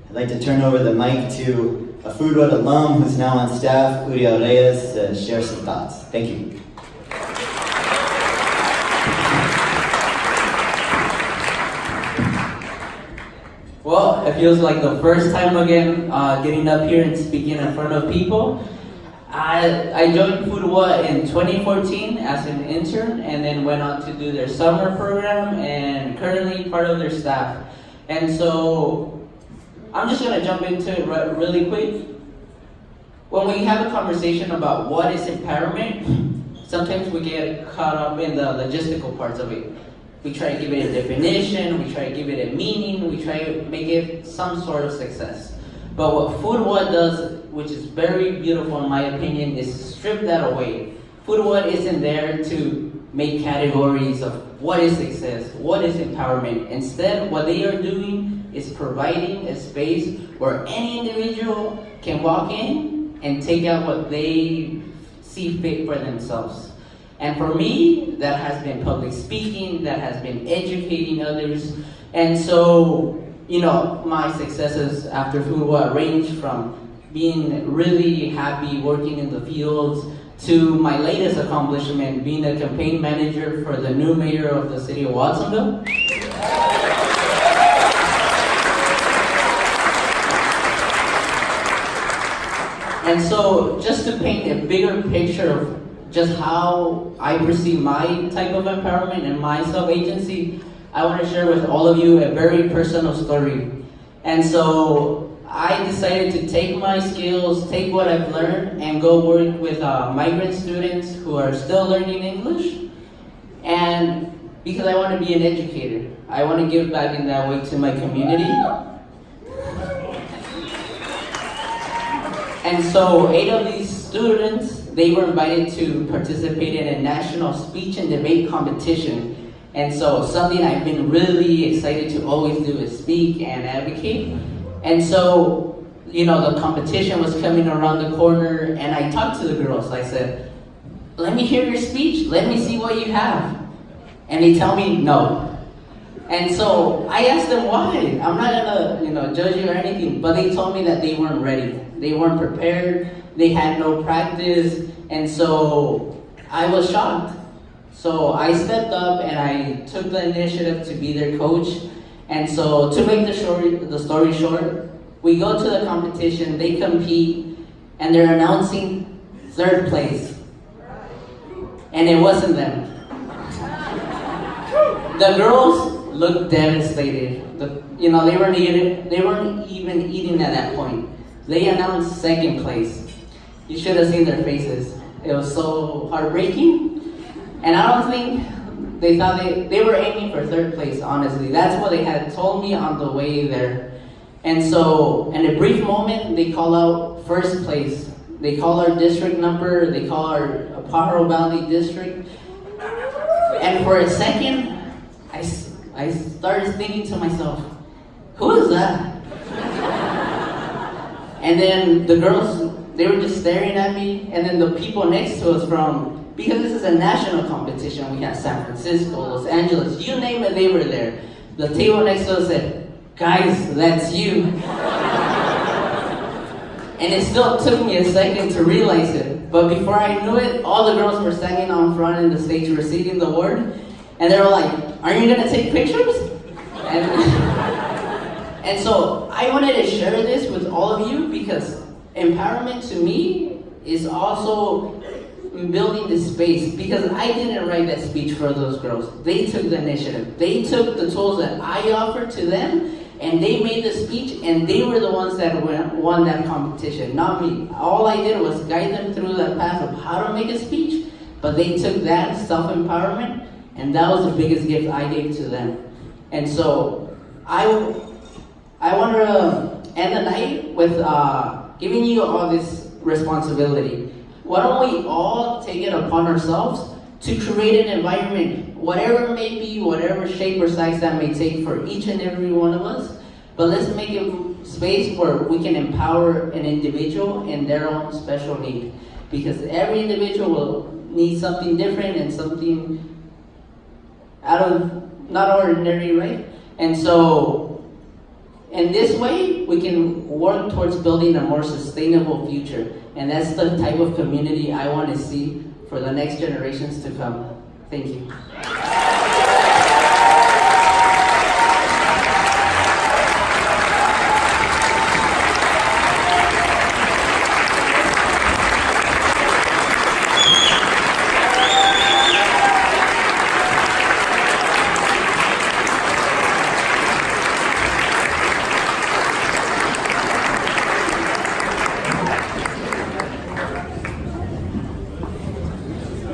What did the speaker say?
I'd like to turn over the mic to a FoodWhat alum who's now on staff, Uriel Reyes, to share some thoughts. Thank you. Well, it feels like the first time again getting up here and speaking in front of people. I joined FoodWhat in 2014 as an intern and then went on to do their summer program and currently part of their staff. And so I'm just going to jump into it really quick. When we have a conversation about what is empowerment, sometimes we get caught up in the logistical parts of it. We try to give it a definition, we try to give it a meaning, we try to make it some sort of success. But what FoodWhat does, which is very beautiful in my opinion, is strip that away. FoodWhat isn't there to make categories of what is success, what is empowerment. Instead, what they are doing is providing a space where any individual can walk in and take out what they see fit for themselves. And for me, that has been public speaking, that has been educating others. And so, you know, my successes after FoodWhat range from being really happy working in the fields to my latest accomplishment, being a campaign manager for the new mayor of the city of Watsonville. And so, just to paint a bigger picture of just how I perceive my type of empowerment and my self-agency, I want to share with all of you a very personal story. And so I decided to take my skills, take what I've learned, and go work with migrant students who are still learning English. And because I want to be an educator, I want to give back in that way to my community. And so 8 of these students, they were invited to participate in a national speech and debate competition. And so something I've been really excited to always do is speak and advocate. And so, you know, the competition was coming around the corner and I talked to the girls. I said, let me hear your speech. Let me see what you have. And they tell me no. And so I asked them why. I'm not gonna, you know, judge you or anything, but they told me that they weren't ready. They weren't prepared. They had no practice. And so I was shocked. So I stepped up and I took the initiative to be their coach. And so to make the story short, we go to the competition, they compete, and they're announcing 3rd place. And it wasn't them. The girls looked devastated. You know, they weren't even eating at that point. They announced 2nd place. You should have seen their faces. It was so heartbreaking. And I don't think they thought they were aiming for 3rd place, honestly. That's what they had told me on the way there. And so, in a brief moment, they call out 1st place. They call our district number, they call our Pajaro Valley district. And for a second, I started thinking to myself, who is that? And then the girls, they were just staring at me, and then the people next to us because this is a national competition, we had San Francisco, Los Angeles, you name it, they were there. The table next to us said, guys, that's you. And it still took me a second to realize it, but before I knew it, all the girls were standing on front in the stage receiving the award, and they were like, aren't you gonna take pictures? And so I wanted to share this with all of you because empowerment to me is also building this space, because I didn't write that speech for those girls. They took the initiative. They took the tools that I offered to them and they made the speech, and they were the ones that won that competition, not me. All I did was guide them through that path of how to make a speech, but they took that self-empowerment, and that was the biggest gift I gave to them. And so I want to end the night with giving you all this responsibility. Why don't we all take it upon ourselves to create an environment, whatever it may be, whatever shape or size that may take for each and every one of us, but let's make a space where we can empower an individual in their own special need. Because every individual will need something different and something out of not ordinary, right? And so In this way, we can work towards building a more sustainable future. And that's the type of community I want to see for the next generations to come. Thank you.